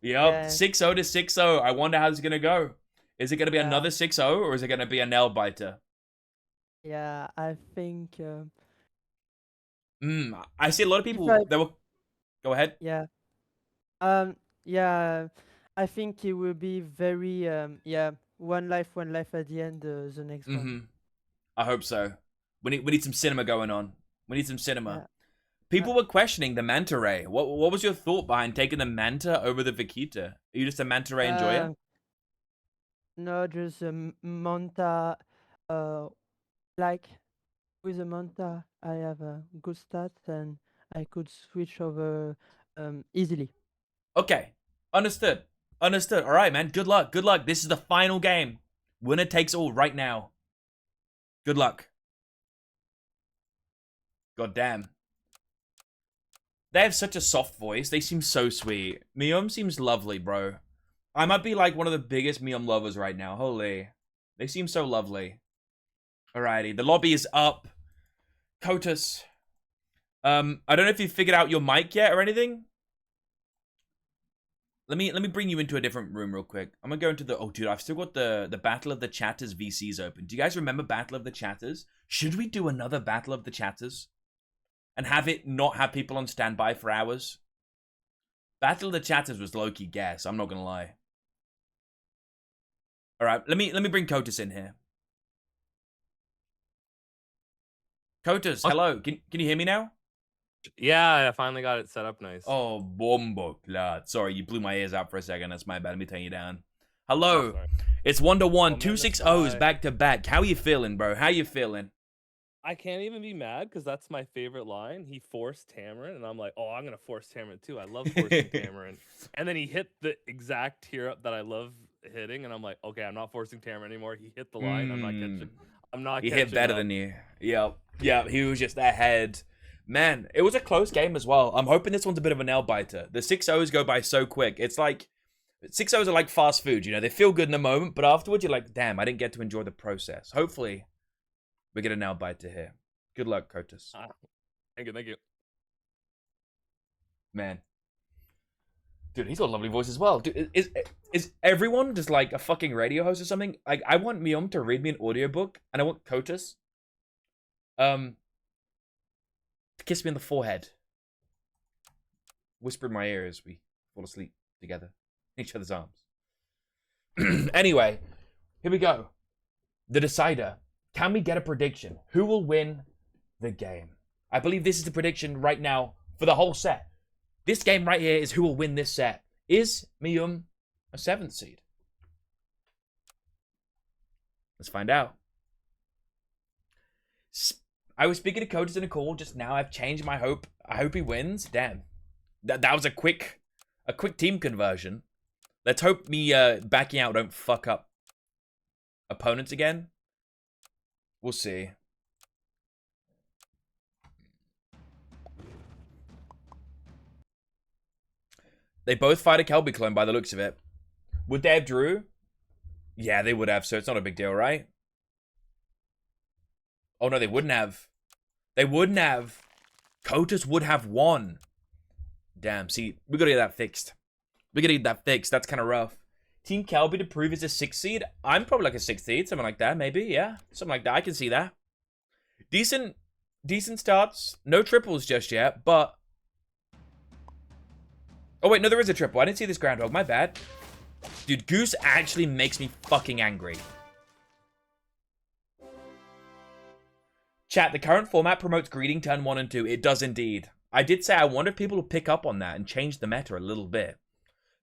Yep, Yeah. 6-0 to 6-0. I wonder how it's gonna go. Is it gonna be another 6-0 or is it gonna be a nail biter? Yeah, I think. I see a lot of people. I- They were. Go ahead. Yeah. Yeah. I think it will be very. Yeah. One life at the end. The next one. I hope so. We need some cinema going on. We need some cinema. Yeah. People were questioning the manta ray. What was your thought behind taking the manta over the vaquita? Are you just a manta ray enjoyer? No, just Manta. Like with a Manta, I have a good stats and I could switch over easily. Okay, understood. Understood. All right, man. Good luck. Good luck. This is the final game. Winner takes all right now. Good luck. God damn. They have such a soft voice. They seem so sweet. Mium seems lovely, bro. I might be like one of the biggest Mium lovers right now. Holy. They seem so lovely. Alrighty. The lobby is up. Kotus. I don't know if you figured out your mic yet or anything. Let me bring you into a different room real quick. I'm gonna go into the... Oh, dude, I've still got the Battle of the Chatters VCs open. Do you guys remember Battle of the Chatters? Should we do another Battle of the Chatters? And have it not have people on standby for hours? Battle of the Chatters was low-key gas, I'm not gonna lie. Alright, let me bring Kotus in here. Kotus, hello. Can you hear me now? Yeah, I finally got it set up nice. Oh, bombo clad. Sorry, you blew my ears out for a second. That's my bad. Let me turn you down. Hello. Sorry. It's 1-1. Oh, 2 man, 6-0s that's back to back. How you feeling, bro? How you feeling? I can't even be mad because that's my favorite line. He forced Tamarin, and I'm like, oh, I'm gonna force Tamarin too. I love forcing Tamarin. And then he hit the exact tier up that I love hitting, and I'm like, okay, I'm not forcing Tamarin anymore. He hit the line. I'm not catching. I'm not. He catching hit better up. than you. Yep. He was just ahead. Man, it was a close game as well. I'm hoping this one's a bit of a nail biter. The 6-0s go by so quick. It's like 6-0s are like fast food. You know, they feel good in the moment, but afterwards you're like, damn, I didn't get to enjoy the process. Hopefully, we get a nail biter here. Good luck, Kotus. Thank you. Man. Dude, he's got a lovely voice as well. Dude, is everyone just like a fucking radio host or something? Like, I want Mium to read me an audiobook, and I want Kotus to kiss me on the forehead. Whisper in my ear as we fall asleep together in each other's arms. Anyway, here we go. The decider. Can we get a prediction? Who will win the game? I believe this is the prediction right now for the whole set. This game right here is who will win this set. Is Mium a 7th seed? Let's find out. I was speaking to Kotus in a call just now. I've changed my hope. I hope he wins. Damn. That was a quick team conversion. Let's hope me backing out don't fuck up opponents again. We'll see. They both fight a Kelby clone by the looks of it. Would they have drew? Yeah, they would have, so it's not a big deal, right? Oh, no, they wouldn't have. They wouldn't have. Kotus would have won. Damn, see, we gotta get that fixed. We gotta get that fixed. That's kind of rough. Team Kelby to prove is a 6th seed. I'm probably like a 6th seed, something like that, maybe, yeah. Something like that, I can see that. Decent starts. No triples just yet, but Oh, wait, no, there is a triple. I didn't see this groundhog. My bad. Dude, Goose actually makes me fucking angry. Chat, the current format promotes greeting turn 1 and 2. It does indeed. I did say I wonder if people will pick up on that and change the meta a little bit.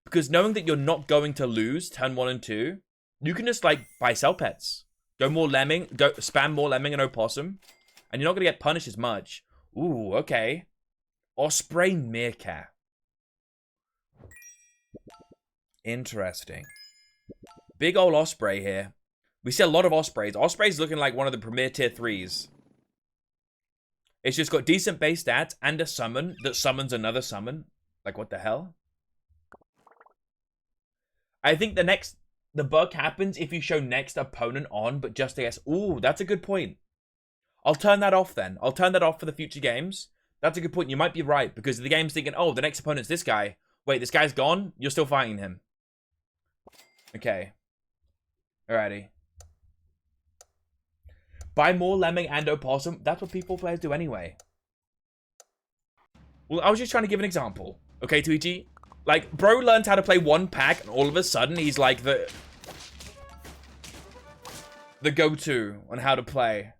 Because knowing that you're not going to lose turn 1 and 2, you can just, like, buy sell pets. Go more lemming, spam more lemming and opossum. And you're not going to get punished as much. Ooh, okay. Osprey Meerkat. Interesting. Big ol' Osprey here. We see a lot of Ospreys. Osprey's looking like one of the premier tier 3s. It's just got decent base stats and a summon that summons another summon. Like, what the hell? I think the bug happens if you show next opponent on, but just AS. Ooh, that's a good point. I'll turn that off then. I'll turn that off for the future games. That's a good point. You might be right, because the game's thinking, oh, the next opponent's this guy. Wait, this guy's gone? You're still fighting him. Okay. Alrighty. Buy more lemming and opossum. That's what people players do anyway. Well, I was just trying to give an example. Okay, Tweety? Like, bro learns how to play one pack, and all of a sudden, he's like the go-to on how to play.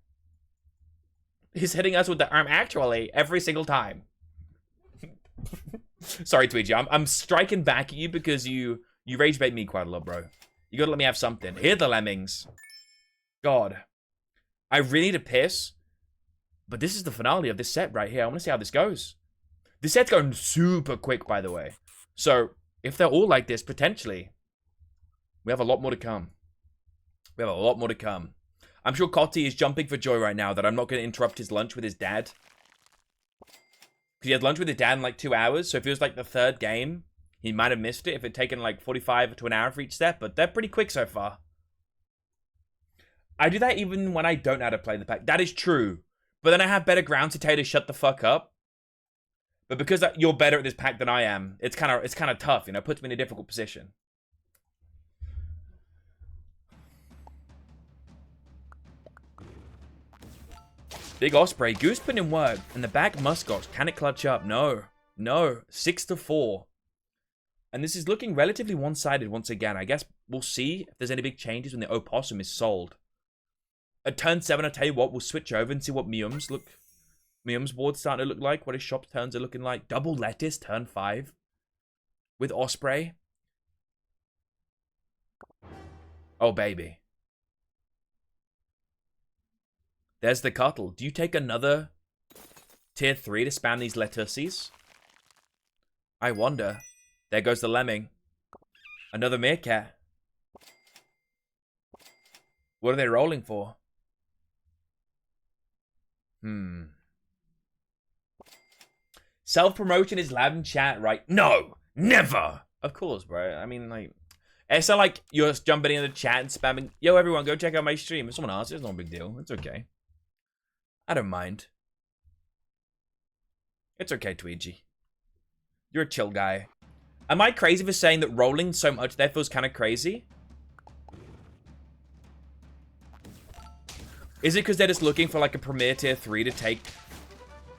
He's hitting us with the arm actually every single time. Sorry, Tweety. I'm striking back at you because you rage bait me quite a lot, bro. You gotta let me have something. Here are the lemmings. God. I really need to piss. But this is the finale of this set right here. I want to see how this goes. This set's going super quick, by the way. So, if they're all like this, potentially, we have a lot more to come. We have a lot more to come. I'm sure Cotty is jumping for joy right now that I'm not going to interrupt his lunch with his dad. Because he had lunch with his dad in like 2 hours. So if it was like the third game, he might have missed it if it had taken like 45 to an hour for each step. But they're pretty quick so far. I do that even when I don't know how to play the pack. That is true. But then I have better ground to tell you to shut the fuck up. But because you're better at this pack than I am, it's kind of tough, you know, puts me in a difficult position. Big Osprey, Goose putting in work, and the back Muskox. Can it clutch up? No. No. 6-4. And this is looking relatively one-sided once again. I guess we'll see if there's any big changes when the opossum is sold. At turn 7, I tell you what, we'll switch over and see what Mium's board's starting to look like, what his shop turns are looking like. Double lettuce, turn 5. With Osprey. Oh, baby. There's the Cuttle. Do you take another tier 3 to spam these lettuces? I wonder. There goes the lemming. Another meerkat. What are they rolling for? Self-promotion is loud in chat, right? No! Never! Of course, bro. I mean, like... It's not like you're jumping in the chat and spamming, yo, everyone, go check out my stream. If someone asks, it's not a big deal. It's okay. I don't mind. It's okay, Tweety. You're a chill guy. Am I crazy for saying that rolling so much there feels kind of crazy? Is it because they're just looking for like a premier tier 3 to take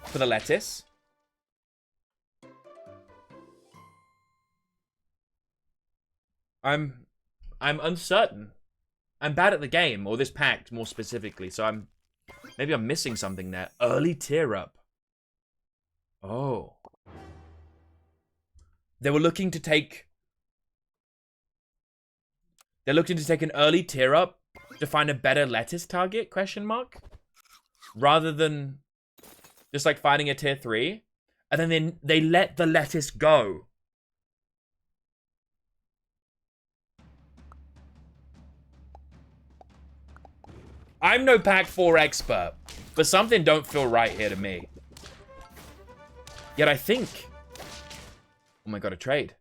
for the lettuce? I'm uncertain. I'm bad at the game, or this pack more specifically, so maybe I'm missing something there. Early tier up. Oh. They were looking to take... They're looking to take an early tier up to find a better lettuce target, question mark? Rather than just like finding a tier 3. And then they let the lettuce go. I'm no pack 4 expert, but something don't feel right here to me. Yet I think... Oh my god, a trade.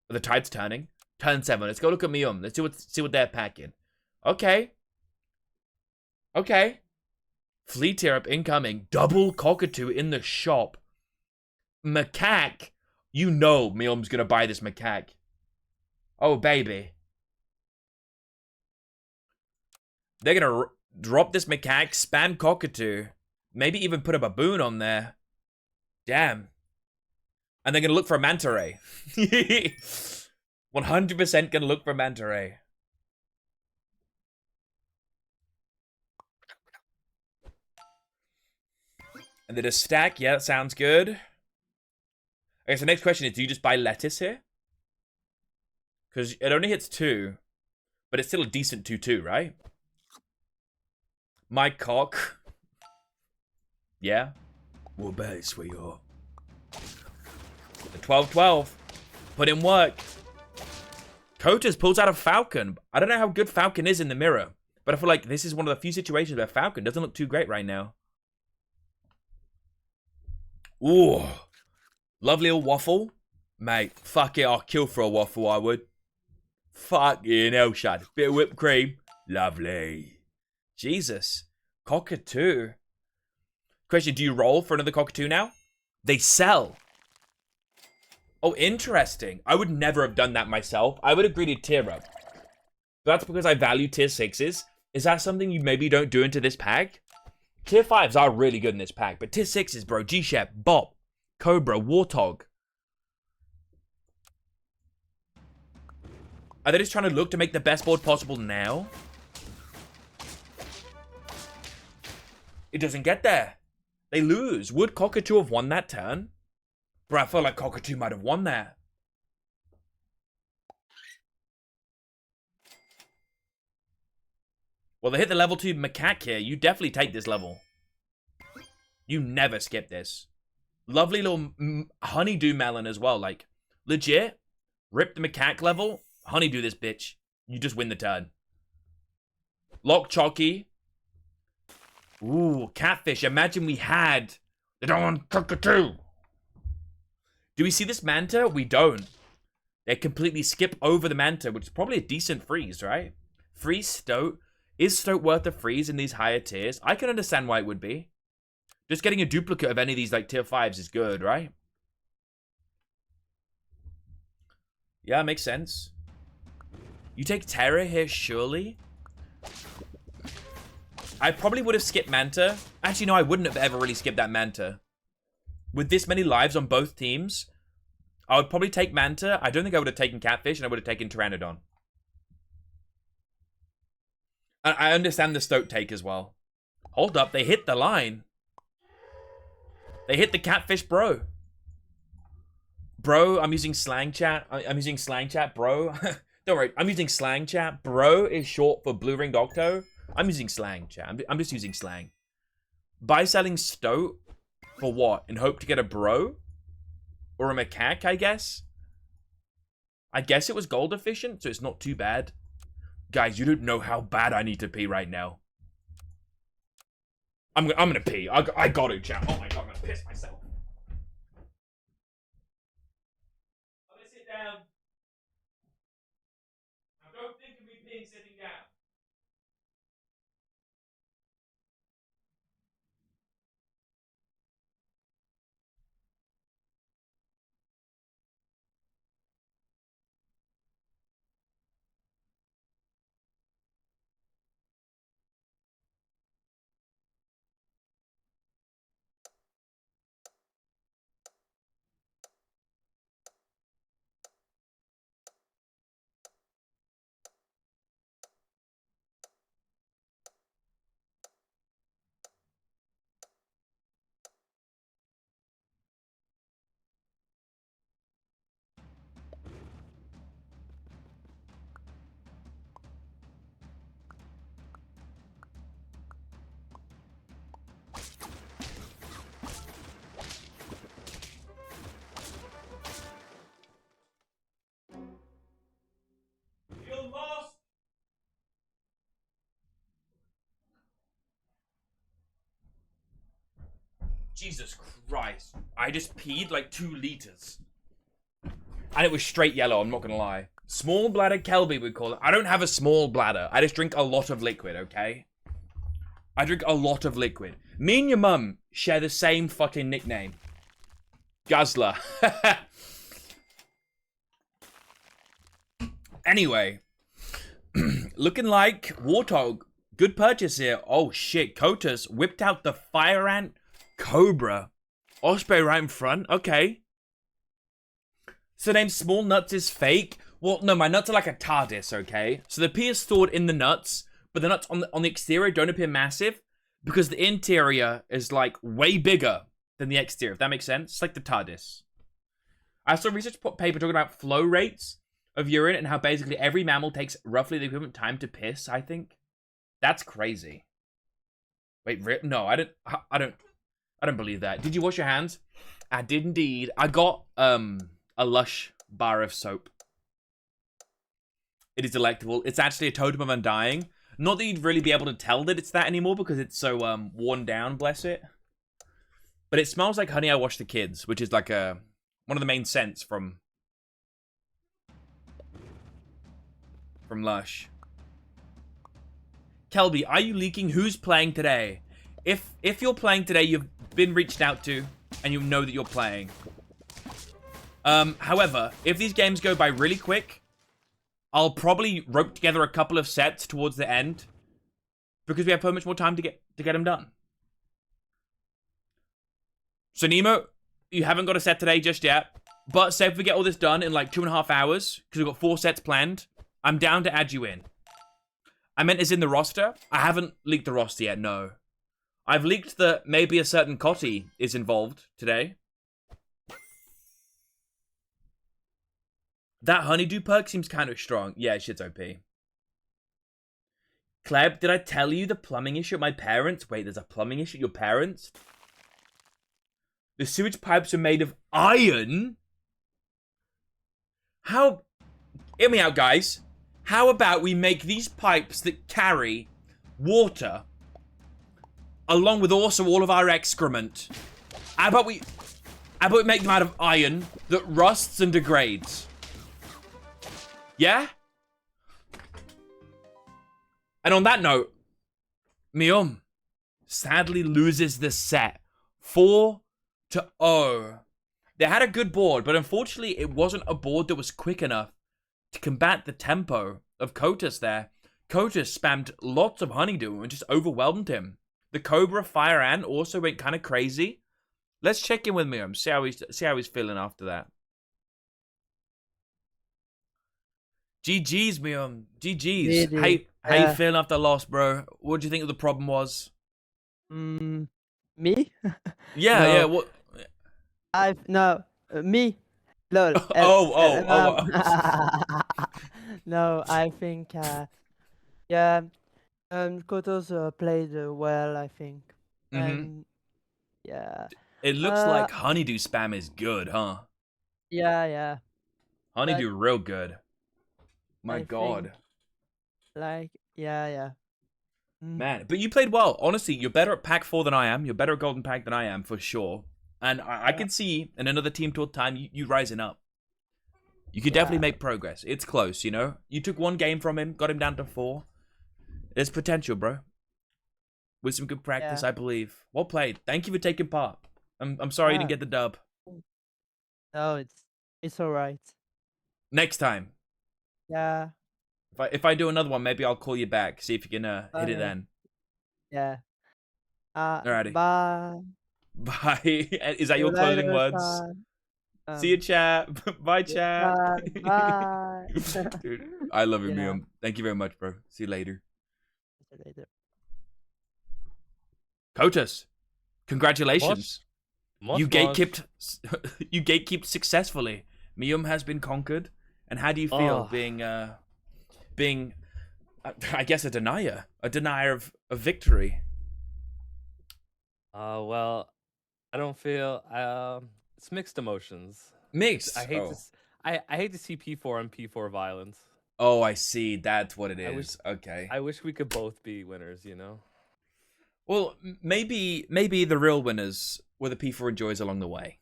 The tide's turning. Turn 7. Let's go look at Mium. Let's see what they're packing. Okay. Okay. Flea tier up incoming. Double cockatoo in the shop. Macaque. You know Mium's gonna buy this macaque. Oh, baby. They're gonna drop this macaque, spam cockatoo. Maybe even put a baboon on there. Damn. And they're going to look for a manta ray. 100% going to look for a manta ray. And then a stack. Yeah, that sounds good. Okay, so the next question is, do you just buy lettuce here? Because it only hits 2. But it's still a decent 2-2, right? My cock. Yeah. What about it, sweetheart? The 12-12. Put in work. Kotas pulls out a Falcon. I don't know how good Falcon is in the mirror. But I feel like this is one of the few situations where Falcon doesn't look too great right now. Ooh. Lovely little waffle. Mate, fuck it, I'll kill for a waffle, I would. Fucking hell, shot. Bit of whipped cream. Lovely. Jesus. Cockatoo. Question, do you roll for another cockatoo now? They sell. Oh, interesting. I would never have done that myself. I would agree to tier up. That's because I value tier 6s. Is that something you maybe don't do into this pack? Tier 5s are really good in this pack, but tier 6s, bro. G-Shep, Bop, Cobra, Warthog. Are they just trying to look to make the best board possible now? It doesn't get there. They lose. Would Cockatoo have won that turn? Bro, I feel like Cockatoo might have won that. Well, they hit the level 2 macaque here. You definitely take this level. You never skip this. Lovely little honeydew melon as well. Like, legit. Rip the macaque level. Honeydew this bitch. You just win the turn. Lock Chalky. Ooh, catfish. Imagine we had the darn cockatoo. Do we see this manta? We don't. They completely skip over the manta, which is probably a decent freeze, right? Freeze Stoat. Is Stoat worth a freeze in these higher tiers? I can understand why it would be. Just getting a duplicate of any of these like tier 5s is good, right? Yeah, makes sense. You take Terra here, surely? I probably would have skipped Manta. Actually, no, I wouldn't have ever really skipped that Manta. With this many lives on both teams, I would probably take Manta. I don't think I would have taken Catfish, and I would have taken Pteranodon. I understand the Stoat take as well. Hold up, they hit the line. They hit the Catfish, bro. Bro, I'm using slang chat. I'm using slang chat, bro. Don't worry, I'm using slang chat. Bro is short for Blue Ringed Octo. I'm using slang chat. I'm just using slang. Buy selling Stoat for what? In hope to get a bro? Or a macaque, I guess? I guess it was gold efficient, so it's not too bad. Guys, you don't know how bad I need to pee right now. I'm gonna pee. I got to, chat. Oh my god, I'm gonna piss myself. I'm gonna sit down. Now don't think of me peeing sitting down. You're lost. Jesus Christ. I just peed like 2 liters. And it was straight yellow, I'm not gonna lie. Small bladder Kelby, we call it. I don't have a small bladder. I just drink a lot of liquid, okay? I drink a lot of liquid. Me and your mum share the same fucking nickname. Guzzler. Anyway. Looking like Warthog. Good purchase here. Oh shit, Kotas whipped out the Fire Ant Cobra. Osprey right in front. Okay. So name small nuts is fake? Well, no, my nuts are like a TARDIS, okay? So the P is stored in the nuts, but the nuts on the exterior don't appear massive because the interior is like way bigger than the exterior, if that makes sense. It's like the TARDIS. I saw a research paper talking about flow rates of urine and how basically every mammal takes roughly the equivalent time to piss, I think. That's crazy. Wait, no, I don't believe that. Did you wash your hands? I did indeed. I got a Lush bar of soap. It is delectable. It's actually a totem of undying. Not that you'd really be able to tell that it's that anymore because it's so worn down, bless it. But it smells like Honey I Wash the Kids, which is like one of the main scents from Lush. Kelby, are you leaking who's playing today? If you're playing today, you've been reached out to and you know that you're playing. However, if these games go by really quick, I'll probably rope together a couple of sets towards the end because we have so much more time to get them done. So Nemo, you haven't got a set today just yet, but say if we get all this done in like 2.5 hours because we've got 4 sets planned, I'm down to add you in. I meant as in the roster. I haven't leaked the roster yet, no. I've leaked that maybe a certain Cotty is involved today. That honeydew perk seems kind of strong. Yeah, shit's OP. Kleb, did I tell you the plumbing issue at my parents'? Wait, there's a plumbing issue at your parents'? The sewage pipes are made of iron? How... Hear me out, guys. How about we make these pipes that carry water along with also all of our excrement? How about we make them out of iron that rusts and degrades? Yeah? And on that note, Mium sadly loses the set 4-0. They had a good board, but unfortunately it wasn't a board that was quick enough to combat the tempo of Kotus there. Kotus spammed lots of honeydew and just overwhelmed him. The Cobra Fire Ant also went kind of crazy. Let's check in with Mium, see how he's feeling after that. GG's, Mium. GG's. How you feeling after loss, bro? What do you think the problem was? Me? Yeah, No. yeah. What? Me. Lol. No, I think yeah. Kotos played well, I think. And yeah. It looks like honeydew spam is good, huh? Yeah. Honeydew real good. My I God. Like, yeah. Man, but you played well. Honestly, you're better at Pack 4 than I am. You're better at Golden Pack than I am, for sure. And I can see in another team tour time, you rising up. You could definitely make progress. It's close, you know? You took 1 game from him, got him down to 4. There's potential, bro. With some good practice, I believe. Well played. Thank you for taking part. I'm sorry you didn't get the dub. No, it's alright. Next time. Yeah. If I do another one, maybe I'll call you back. See if you can hit it then. Yeah. Alrighty. Bye. Bye. Is that See your you closing later, words? See you, chat. Bye, chat. Bye. Dude, I love you, Yeah. Mium. Thank you very much, bro. See you later. See you later. Kotus, congratulations. You Much. you gatekept successfully. Mium has been conquered. And how do you feel being I guess a denier of victory? Well, I don't feel it's mixed emotions. Mixed. I hate to see P4 on P4 violence. Oh, I see. That's what it is. Okay. I wish we could both be winners, you know? Well, maybe the real winners were the P4 enjoys along the way.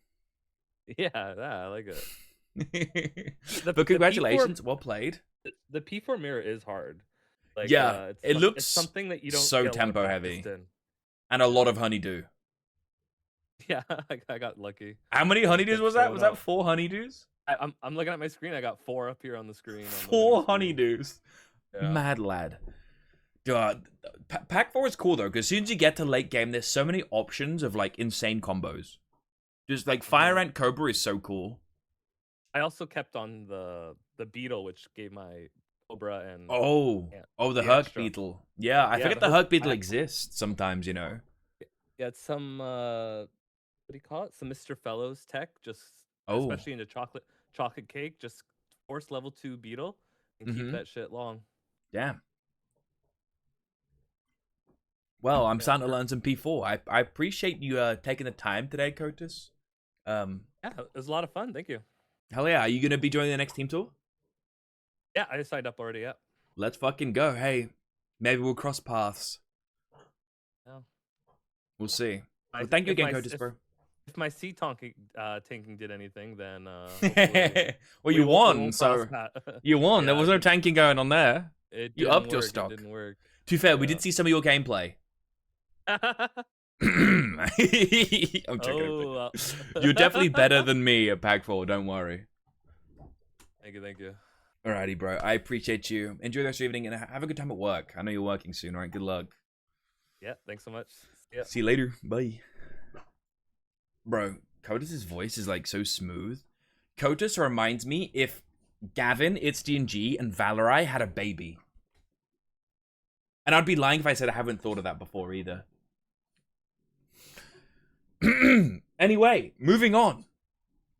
Yeah, I like it. But congratulations, well played. The P4 mirror is hard. Like, yeah, it looks it's something that you don't so get a lot of tempo practice heavy. in. And a lot of honeydew. Yeah, I got lucky. How many honeydews was that? Was that up. 4 honeydews? I'm looking at my screen. I got 4 up here on the screen. 4 honeydews. Yeah. Mad lad. God, Pack 4 is cool though, because as soon as you get to late game, there's so many options of like insane combos. Just like Fire Ant Cobra is so cool. I also kept on the beetle, which gave my cobra and Oh, ant the the Herc extra. beetle. Yeah, I Yeah, forget the the Herc. Herc beetle exists sometimes. You know. Yeah, it's some what do you call it? Some Mr. Fellows tech, just Oh. especially into chocolate cake. Just force level 2 beetle and keep Mm-hmm. that shit long. Damn. Well, I'm Yeah, starting to learn some P4. I appreciate you taking the time today, Kotus. yeah, it was a lot of fun. Thank you. Hell yeah. Are you gonna be joining the next team tour? Yeah, I signed up already. Yeah. Let's fucking go. Hey, maybe we'll cross paths. Yeah. We'll see. I, Well, thank you if again, my Kotus, bro. if my sea tanking did anything, then hopefully Well, you we won, won't cross so that. you won. There Yeah, was no tanking going on there. it You didn't upped your work. It stock. didn't work. To be fair, we Yeah. did see some of your gameplay. I'm joking. I'm Oh, joking. You're definitely better than me at Pack 4, don't worry. Thank you, thank you. Alrighty, bro. I appreciate you. Enjoy the rest of your evening and have a good time at work. I know you're working soon, alright? Good luck. Yeah, thanks so much. Yeah. See you later. Bye. Bro, Kotus's voice is like so smooth. Kotus reminds me if Gavin, ItsDNG, and Valerie had a baby. And I'd be lying if I said I haven't thought of that before either. Anyway, moving on.